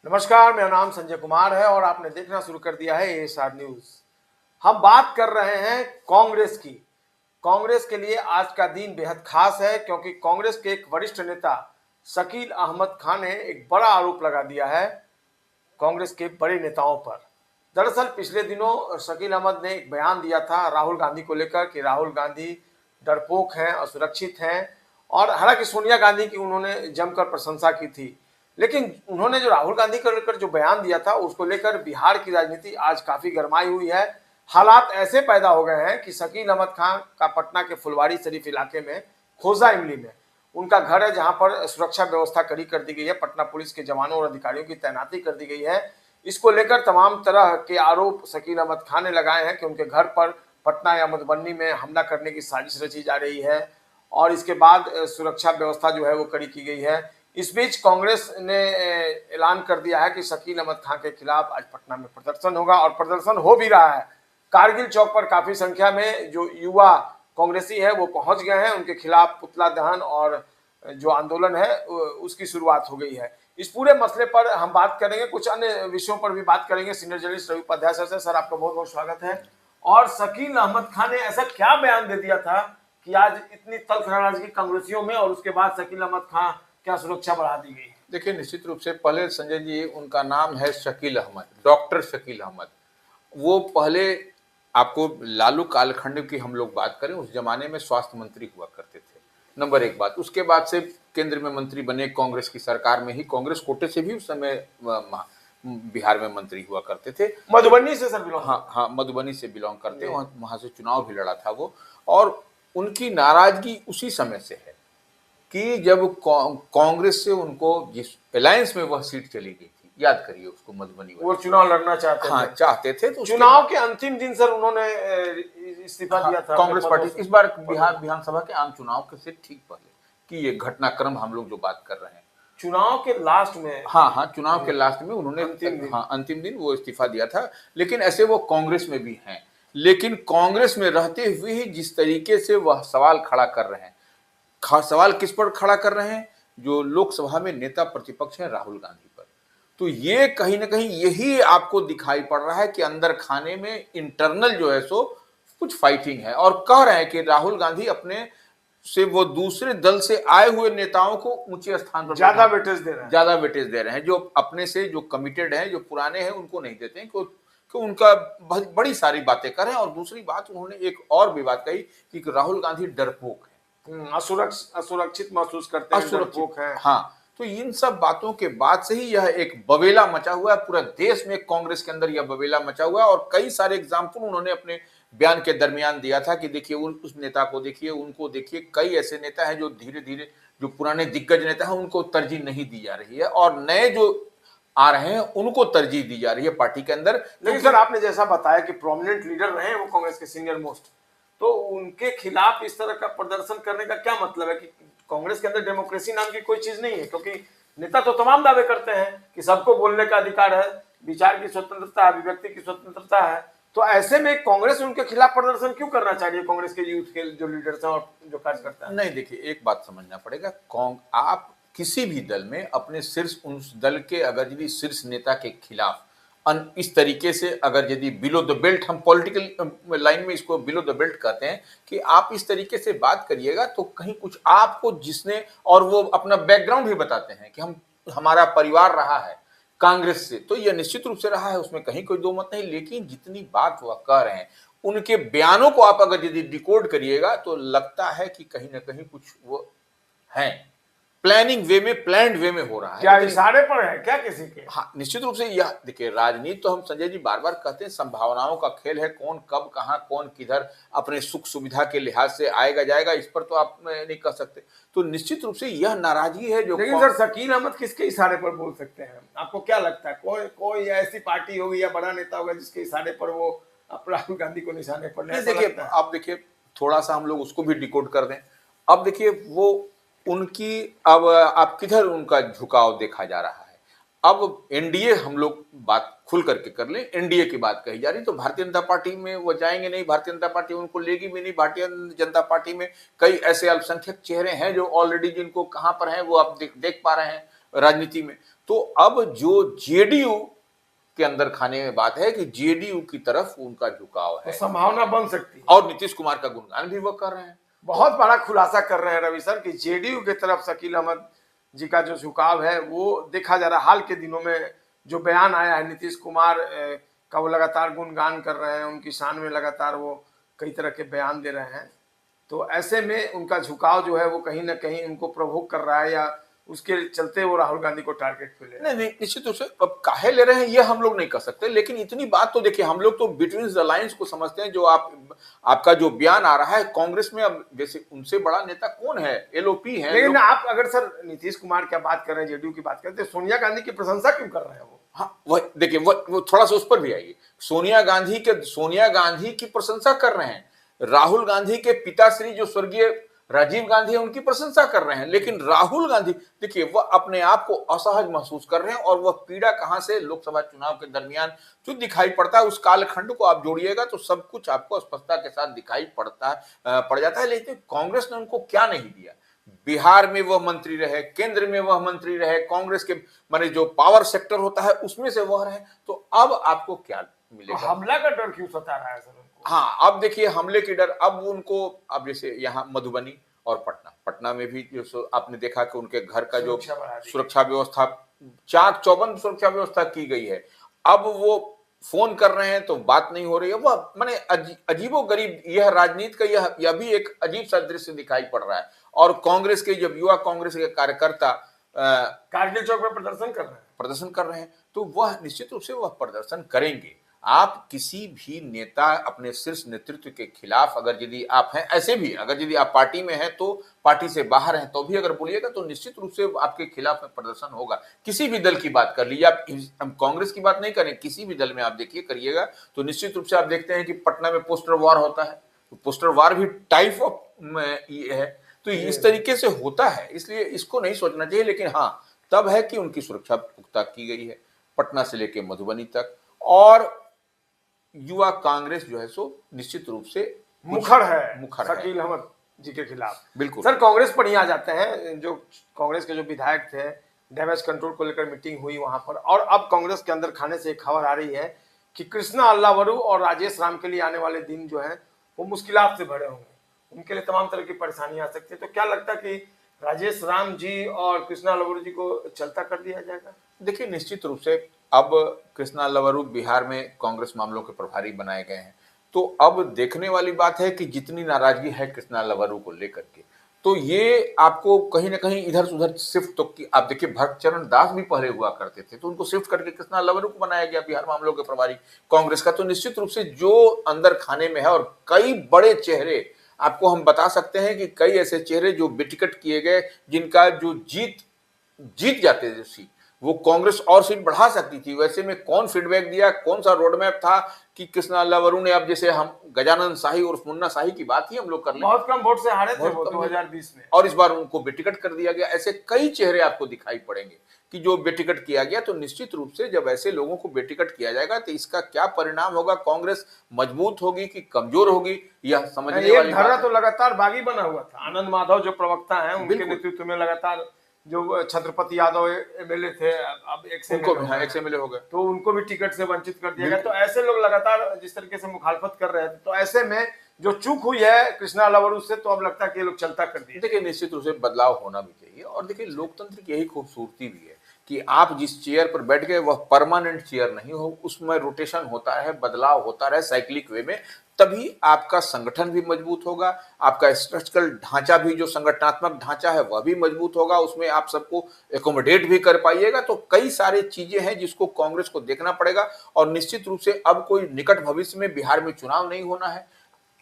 नमस्कार, मेरा नाम संजय कुमार है और आपने देखना शुरू कर दिया है एएसआर न्यूज। हम बात कर रहे हैं कांग्रेस की। कांग्रेस के लिए आज का दिन बेहद खास है क्योंकि कांग्रेस के एक वरिष्ठ नेता शकील अहमद खान ने एक बड़ा आरोप लगा दिया है कांग्रेस के बड़े नेताओं पर। दरअसल पिछले दिनों शकील अहमद ने एक बयान दिया था राहुल गांधी को लेकर कि राहुल गांधी डरपोक हैं, असुरक्षित हैं, और हालांकि सोनिया गांधी की उन्होंने जमकर प्रशंसा की थी। लेकिन उन्होंने जो राहुल गांधी को लेकर जो बयान दिया था उसको लेकर बिहार की राजनीति आज काफी गरमाई हुई है। हालात ऐसे पैदा हो गए हैं कि शकील अहमद खान का पटना के फुलवारी शरीफ इलाके में खोजा इमली में उनका घर है, जहां पर सुरक्षा व्यवस्था कड़ी कर दी गई है। पटना पुलिस के जवानों और अधिकारियों की तैनाती कर दी गई है। इसको लेकर तमाम तरह के आरोप शकील अहमद खान ने लगाए हैं कि उनके घर पर पटना या मधुबनी में हमला करने की साजिश रची जा रही है और इसके बाद सुरक्षा व्यवस्था जो है वो कड़ी की गई है। इस बीच कांग्रेस ने ऐलान कर दिया है कि शकील अहमद खान के खिलाफ आज पटना में प्रदर्शन होगा और प्रदर्शन हो भी रहा है। कारगिल चौक पर काफी संख्या में जो युवा कांग्रेसी है वो पहुंच गए हैं। उनके खिलाफ पुतला दहन और जो आंदोलन है उसकी शुरुआत हो गई है। इस पूरे मसले पर हम बात करेंगे, कुछ अन्य विषयों पर भी बात करेंगे। Senior journalist Ravi Upadhyay sir, sir आपका बहुत बहुत स्वागत है। और शकील अहमद खान ने ऐसा क्या बयान दे दिया था कि आज इतनी तल्ख नाराजगी कांग्रेसियों में, और उसके बाद शकील अहमद खान क्या सुरक्षा बढ़ा दी गई? देखिए, निश्चित रूप से पहले संजय जी, उनका नाम है शकील अहमद, डॉक्टर शकील अहमद। वो पहले, आपको लालू कालखंड की हम लोग बात करें, उस जमाने में स्वास्थ्य मंत्री हुआ करते थे, नंबर एक बात। उसके बाद से केंद्र में मंत्री बने, कांग्रेस की सरकार में ही, कांग्रेस कोटे से भी उस समय बिहार में मंत्री हुआ करते थे। मधुबनी से सर बिलोंग? हाँ, मधुबनी से बिलोंग करते हैं, वहां से चुनाव भी लड़ा था वो। और उनकी नाराजगी उसी समय से है कि जब कांग्रेस से उनको जिस अलायंस में वह सीट चली गई थी, याद करिए उसको, मधुबनी वो चुनाव लड़ना चाहते हाँ थे। चाहते थे। तो चुनाव के अंतिम दिन सर उन्होंने इस्तीफा दिया था कांग्रेस पार्टी इस बार बिहार विधानसभा के आम चुनाव के से ठीक पहले कि ये घटनाक्रम हम लोग जो बात कर रहे हैं, चुनाव के लास्ट में। हाँ, चुनाव के लास्ट में उन्होंने अंतिम दिन वो इस्तीफा दिया था। लेकिन ऐसे वो कांग्रेस में भी हैं, लेकिन कांग्रेस में रहते हुए ही जिस तरीके से वह सवाल खड़ा कर रहे हैं, सवाल किस पर खड़ा कर रहे हैं? जो लोकसभा में नेता प्रतिपक्ष हैं राहुल गांधी पर। तो ये कहीं ना कहीं यही आपको दिखाई पड़ रहा है कि अंदर खाने में इंटरनल जो है सो कुछ फाइटिंग है, और कह रहे हैं कि राहुल गांधी अपने से वो दूसरे दल से आए हुए नेताओं को ऊंचे स्थान पर ज्यादा वेटेज दे रहे हैं, ज्यादा वेटेज दे रहे हैं। जो अपने से जो कमिटेड हैं, जो पुराने हैं, उनको नहीं देते हैं कि उनका बड़ी सारी बातें करें। और दूसरी बात, उन्होंने एक और भी बात कही कि राहुल गांधी डरपोक है, असुरक्षित महसूस करते हैं, डरपोक हैं। हाँ, तो इन सब बातों के बाद से ही यह एक बवेला मचा हुआ है पूरा देश में, कांग्रेस के अंदर यह बवेला मचा हुआ है। और कई सारे एग्जाम्पल उन्होंने अपने बयान के दरमियान दिया था कि देखिए उस नेता को देखिए, उनको देखिए। कई ऐसे नेता हैं जो धीरे धीरे, जो पुराने दिग्गज नेता हैं, उनको तरजीह नहीं दी जा रही है, और नए जो आ रहे हैं उनको तरजीह दी जा रही है पार्टी के अंदर। लेकिन सर आपने जैसा बताया कि प्रोमिनेंट लीडर रहे वो कांग्रेस के सीनियर मोस्ट, तो उनके खिलाफ इस तरह का प्रदर्शन करने का क्या मतलब है? कि कांग्रेस के अंदर डेमोक्रेसी नाम की कोई चीज नहीं है? क्योंकि नेता तो तमाम दावे करते हैं कि सबको बोलने का अधिकार है, विचार की स्वतंत्रता, अभिव्यक्ति की स्वतंत्रता है। तो ऐसे में कांग्रेस उनके खिलाफ प्रदर्शन क्यों करना चाहिए? कांग्रेस के यूथ के जो लीडर्स हैं और जो कार्यकर्ता हैं। नहीं, देखिए, एक बात समझना पड़ेगा, आप किसी भी दल में अपने शीर्ष, उस दल के अगर यदि शीर्ष नेता के खिलाफ इस तरीके से, अगर यदि बिलो द बेल्ट, हम पॉलिटिकल लाइन में इसको बिलो द बेल्ट कहते हैं, कि आप इस तरीके से बात करिएगा तो कहीं कुछ आपको जिसने, और वो अपना बैकग्राउंड भी बताते हैं कि हमारा परिवार रहा है कांग्रेस से, तो यह निश्चित रूप से रहा है, उसमें कहीं कोई दो मत नहीं। लेकिन जितनी बात वह कह रहे हैं, उनके बयानों को आप अगर यदि डिकोड करिएगा तो लगता है कि कहीं ना कहीं कुछ वो है, प्लानिंग वे में, प्लान्ड वे में हो रहा है। क्या इशारे पर है क्या किसी के? हाँ, निश्चित रूप से। यह देखिए, राजनीति तो हम संजय जी बार बार कहते हैं संभावनाओं का खेल है, कौन कब कहां, कौन किधर अपने सुख सुविधा के लिहाज से आएगा जाएगा, इस पर तो आप नहीं कह सकते। तो निश्चित रूप से यह नाराजगी है जो। लेकिन सर शकील अहमद किसके इशारे पर बोल सकते हैं? आपको क्या लगता है? कोई ऐसी पार्टी होगी या बड़ा नेता होगा जिसके इशारे पर वो राहुल गांधी को निशाने पर? देखिए, अब देखिए, थोड़ा सा हम लोग उसको भी डिकोड कर दें। अब देखिए, वो उनकी, अब आप किधर उनका झुकाव देखा जा रहा है। अब एनडीए, हम लोग बात खुल करके कर लें, एनडीए की बात कही जा रही, तो भारतीय जनता पार्टी में वो जाएंगे नहीं, भारतीय जनता पार्टी उनको लेगी भी नहीं। भारतीय जनता पार्टी में कई ऐसे अल्पसंख्यक चेहरे हैं जो ऑलरेडी, जिनको कहां पर हैं वो आप देख पा रहे हैं राजनीति में। तो अब जो जेडीयू के अंदर खाने में बात है कि जेडीयू की तरफ उनका झुकाव तो है संभावना बन सकती है। और नीतीश कुमार का गुणगान भी वो कर रहे हैं। बहुत बड़ा खुलासा कर रहे हैं रवि सर कि जेडीयू की तरफ शकील अहमद जी का जो झुकाव है वो देखा जा रहा है। हाल के दिनों में जो बयान आया है नीतीश कुमार का, वो लगातार गुणगान कर रहे हैं, उनकी शान में लगातार वो कई तरह के बयान दे रहे हैं। तो ऐसे में उनका झुकाव जो है वो कहीं ना कहीं उनको प्रवोक कर रहा है, या उसके चलते वो राहुल गांधी को टारगेट पे ले रहे हैं। नहीं, निश्चित रूप से अब काहे ले रहे हैं ये हम लोग नहीं कर सकते, लेकिन इतनी बात तो देखिए, हम लोग तो बिटवीन द लाइंस को समझते हैं। जो आपका जो बयान आ रहा है कांग्रेस में, अब जैसे उनसे बड़ा नेता कौन है, एलओपी है। लेकिन आप अगर सर नीतीश कुमार की बात कर रहे हैं, जेडीयू की बात करते हैं, सोनिया गांधी की प्रशंसा क्यों कर रहे हैं वो? हाँ, वह देखिए, वो थोड़ा सा उस पर भी आइए। सोनिया गांधी की प्रशंसा कर रहे हैं। राहुल गांधी के पिताश्री जो स्वर्गीय राजीव गांधी है, उनकी प्रशंसा कर रहे हैं। लेकिन राहुल गांधी देखिए, वह अपने आप को असहज महसूस कर रहे हैं, और वह पीड़ा कहां से लोकसभा चुनाव के दरमियान जो दिखाई पड़ता है, उस कालखंड को आप जोड़िएगा तो सब कुछ आपको स्पष्टता के साथ दिखाई पड़ जाता है। लेकिन कांग्रेस ने उनको क्या नहीं दिया। बिहार में वह मंत्री रहे, केंद्र में वह मंत्री रहे, कांग्रेस के माने जो पावर सेक्टर होता है उसमें से वह रहे, तो अब आपको क्या मिलेगा? तो हमला का डर क्यों सता रहा है सर उनको? हाँ, अब देखिए, हमले की डर अब उनको, अब जैसे यहाँ मधुबनी और पटना में भी जो आपने देखा कि उनके घर का जो सुरक्षा व्यवस्था, चाक चौबंद सुरक्षा व्यवस्था की गई है। अब वो फोन कर रहे हैं तो बात नहीं हो रही है। वह माने अजीबो गरीब, यह राजनीति का यह भी एक अजीब सा दृश्य दिखाई पड़ रहा है। और कांग्रेस के जब युवा कांग्रेस के कार्यकर्ता कारगिल चौक में प्रदर्शन कर रहे हैं, तो वह निश्चित रूप से वह प्रदर्शन करेंगे। आप किसी भी नेता अपने शीर्ष नेतृत्व के खिलाफ, अगर यदि आप हैं, ऐसे भी अगर यदि आप पार्टी में हैं तो पार्टी से बाहर हैं तो भी अगर बोलिएगा तो निश्चित रूप से आपके खिलाफ में प्रदर्शन होगा। किसी भी दल की बात कर लीजिए आप, हम कांग्रेस की बात नहीं करें, किसी भी दल में आप देखिए करिएगा तो निश्चित रूप से आप देखते हैं कि पटना में पोस्टर वार होता है। तो पोस्टर वार भी टाइप ऑफ ये है, तो इस तरीके से होता है। इसलिए इसको नहीं सोचना चाहिए। लेकिन हाँ, तब है कि उनकी सुरक्षा पुख्ता की गई है, पटना से लेकर मधुबनी तक। और युवा कांग्रेस जो है सो निश्चित रूप से मुखर है शकील अहमद जी के खिलाफ। बिल्कुल सर, कांग्रेस पर ही आ जाते हैं। जो कांग्रेस के जो विधायक थे, डैमेज कंट्रोल को लेकर मीटिंग हुई वहां पर, और अब कांग्रेस के अंदर खाने से एक खबर आ रही है कि कृष्णा अल्लावरू और राजेश राम के लिए आने वाले दिन जो है वो मुश्किलात से भरे होंगे। उनके लिए तमाम तरह की परेशानियां आ सकती है। तो क्या लगता है कि राजेश राम जी और कृष्णा अल्लावरू जी को चलता कर दिया जाएगा? देखिए, निश्चित रूप से अब कृष्णा अल्लावरू बिहार में कांग्रेस मामलों के प्रभारी बनाए गए हैं। तो अब देखने वाली बात है कि जितनी नाराजगी है कृष्णा अल्लावरू को लेकर के, तो ये आपको कहीं ना कहीं इधर से उधर शिफ्ट तो की। आप देखिए, भरत चरण दास भी पहले हुआ करते थे, तो उनको शिफ्ट करके कृष्णा अल्लावरू को बनाया गया बिहार मामलों के प्रभारी कांग्रेस का। तो निश्चित रूप से जो अंदर खाने में है, और कई बड़े चेहरे आपको हम बता सकते हैं कि कई ऐसे चेहरे जो बेटिकट किए गए, जिनका जो जीत जाते थे सीट, वो कांग्रेस और सीट बढ़ा सकती थी। वैसे में कौन फीडबैक दिया, कौन सा रोड मैप था कि कृष्णा अल्लावरू ने, अब जैसे हम गजानन शाही और मुन्ना शाही की बात ही हम लोग कर लें, बहुत कम वोट से हारे थे वो 2020 में, और इस बार उनको बेटिकट कर दिया गया। ऐसे कई चेहरे आपको दिखाई पड़ेंगे कि जो बेटिकट किया गया। तो निश्चित रूप से जब ऐसे लोगों को बेटिकट किया जाएगा तो इसका क्या परिणाम होगा, कांग्रेस मजबूत होगी कि कमजोर होगी, यह समझने वाली बात है। तो लगातार बागी बना हुआ था। आनंद माधव जो प्रवक्ता हैं, उनके नेतृत्व में लगातार जो छत्रपति यादव एमएलए थे, अब एक्स एमएलए हो गए, तो उनको भी टिकट से वंचित कर दिया गया। तो ऐसे लोग लगातार जिस तरीके से मुखालफत कर रहे थे, तो ऐसे में जो चूक हुई है कृष्णा अल्लावरू से, तो अब लगता है कि ये लोग चलता कर दिए। देखिए, निश्चित रूप से बदलाव होना भी चाहिए। और देखिए, लोकतंत्र की यही खूबसूरती भी है कि आप जिस चेयर पर बैठ गए वह परमानेंट चेयर नहीं हो, उसमें रोटेशन होता है, बदलाव होता रहे साइक्लिक वे में। तभी आपका संगठन भी मजबूत होगा, आपका स्ट्रक्चरल ढांचा भी, जो संगठनात्मक ढांचा है वह भी मजबूत होगा, उसमें आप सबको एकोमोडेट भी कर पाइएगा। तो कई सारे चीजें हैं जिसको कांग्रेस को देखना पड़ेगा। और निश्चित रूप से अब कोई निकट भविष्य में बिहार में चुनाव नहीं होना है,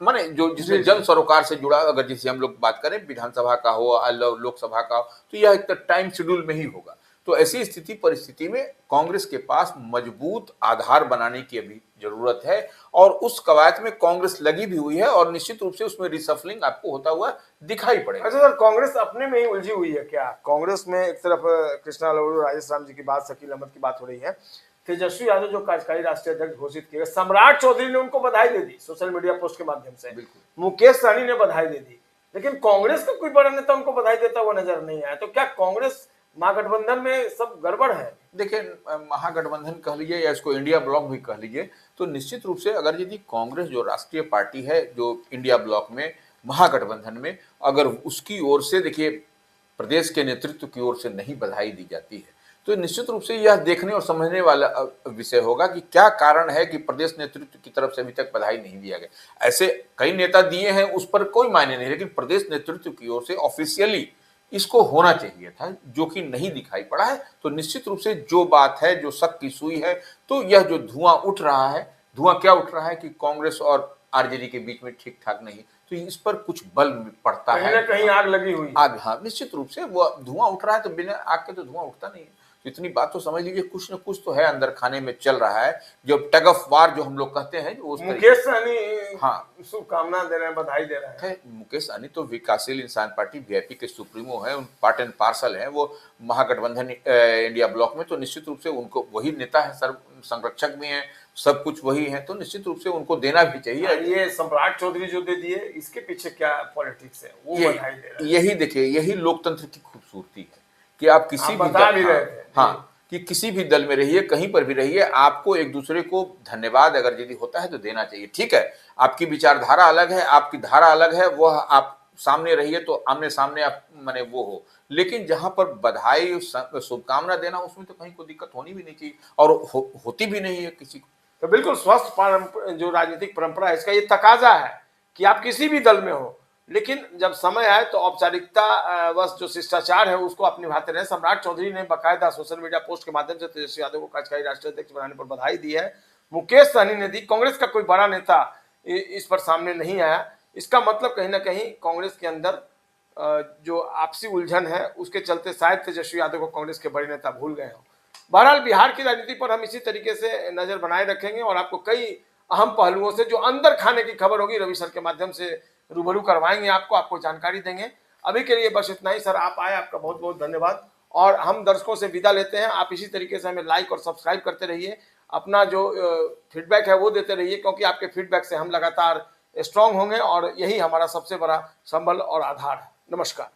माने जो जिसमें जन सरोकार से जुड़ा, अगर जिसे हम लोग बात करें विधानसभा का हो, लोकसभा का हो, तो यह एक टाइम शेड्यूल में ही होगा। तो ऐसी परिस्थिति में कांग्रेस के पास मजबूत आधार बनाने की अभी जरूरत है, और उस कवायद में कांग्रेस लगी भी हुई है, और निश्चित रूप से उसमें रिसफलिंग आपको होता हुआ दिखाई पड़ेगा। अच्छा सर, कांग्रेस अपने में ही उलझी हुई है क्या? कांग्रेस में एक तरफ कृष्णा अल्लावरू, राजेश राम जी की बात, शकील अहमद की बात हो रही है, तेजस्वी यादव जो कार्यकारी राष्ट्रीय अध्यक्ष घोषित किए, सम्राट चौधरी ने उनको बधाई दे दी सोशल मीडिया पोस्ट के माध्यम से, मुकेश सहनी ने बधाई दे दी, लेकिन कांग्रेस का कोई बड़ा नेता उनको बधाई देता हुआ नजर नहीं आया। तो क्या कांग्रेस महागठबंधन में सब गड़बड़ है। देखिए, महागठबंधन कह लीजिए या इसको इंडिया ब्लॉक भी कह लीजिए, तो निश्चित रूप से अगर यदि कांग्रेस जो राष्ट्रीय पार्टी है, जो इंडिया ब्लॉक में महागठबंधन में, अगर उसकी ओर से देखिए प्रदेश के नेतृत्व की ओर से नहीं बधाई दी जाती है, तो निश्चित रूप से यह देखने और समझने वाला विषय होगा कि क्या कारण है कि प्रदेश नेतृत्व की तरफ से अभी तक बधाई नहीं दिया गया। ऐसे कई नेता दिए हैं, उस पर कोई मायने नहीं, लेकिन प्रदेश नेतृत्व की ओर से ऑफिशियली इसको होना चाहिए था, जो कि नहीं दिखाई पड़ा है। तो निश्चित रूप से जो बात है, जो शक की सुई है, तो यह जो धुआं उठ रहा है, धुआं क्या उठ रहा है कि कांग्रेस और आरजेडी के बीच में ठीक ठाक नहीं, तो इस पर कुछ बल पड़ता कहीं है, ना कहीं आग लगी हुई है। आग, हाँ निश्चित रूप से वो धुआं उठ रहा है, तो बिना आग के तो धुआं उठता नहीं है। तो इतनी बात तो समझ लीजिए, कुछ न कुछ तो है अंदर खाने में चल रहा है, जो टग ऑफ वार जो हम लोग कहते हैं, जो उस मुकेश सहनी हाँ शुभकामना दे रहे हैं, बधाई दे रहे हैं। मुकेश सहनी तो विकासशील इंसान पार्टी वीआईपी के सुप्रीमो है, उन पार्ट एंड पार्सल है वो महागठबंधन इंडिया ब्लॉक में, तो निश्चित रूप से उनको वही नेता है, सर्व संरक्षक भी हैं, सब कुछ वही है, तो निश्चित रूप से उनको देना भी चाहिए। ये सम्राट चौधरी जो दे दिए, इसके पीछे क्या पॉलिटिक्स है, वो बधाई दे रहे हैं। यही देखिए, यही लोकतंत्र की खूबसूरती है कि आप किसी भी बता भी रहे थे, हाँ कि किसी भी दल में रहिए, कहीं पर भी रहिए, आपको एक दूसरे को धन्यवाद अगर यदि होता है तो देना चाहिए। ठीक है, आपकी विचारधारा अलग है, आपकी धारा अलग है, वह आप सामने रहिए तो आमने सामने आप माने वो हो, लेकिन जहां पर बधाई शुभकामना देना, उसमें तो कहीं कोई दिक्कत होनी भी नहीं चाहिए, और होती भी नहीं है किसी को। तो बिल्कुल स्वस्थ जो राजनीतिक परंपरा है, इसका ये तकाजा है कि आप किसी भी दल में हो, लेकिन जब समय आए तो औपचारिकता बस जो शिष्टाचार है उसको आप निभाते रहे। सम्राट चौधरी ने बाकायदा सोशल मीडिया पोस्ट के माध्यम से तेजस्वी यादव को कार्यकारी राष्ट्रीय अध्यक्ष बनाने पर बधाई दी है। मुकेश सहनी ने दी। कांग्रेस का कोई बड़ा नेता इस पर सामने नहीं आया। इसका मतलब कहीं ना कहीं कांग्रेस के अंदर जो आपसी उलझन है उसके चलते शायद तेजस्वी यादव को कांग्रेस के बड़े नेता भूल गए हो। बहरहाल बिहार की राजनीति पर हम इसी तरीके से नजर बनाए रखेंगे और आपको कई अहम पहलुओं से जो अंदर खाने की खबर होगी रवि सर के माध्यम से रूबरू करवाएंगे, आपको जानकारी देंगे। अभी के लिए बस इतना ही। सर आप आए, आपका बहुत बहुत धन्यवाद। और हम दर्शकों से विदा लेते हैं। आप इसी तरीके से हमें लाइक और सब्सक्राइब करते रहिए, अपना जो फीडबैक है वो देते रहिए, क्योंकि आपके फीडबैक से हम लगातार स्ट्रांग होंगे और यही हमारा सबसे बड़ा संबल और आधार है। नमस्कार।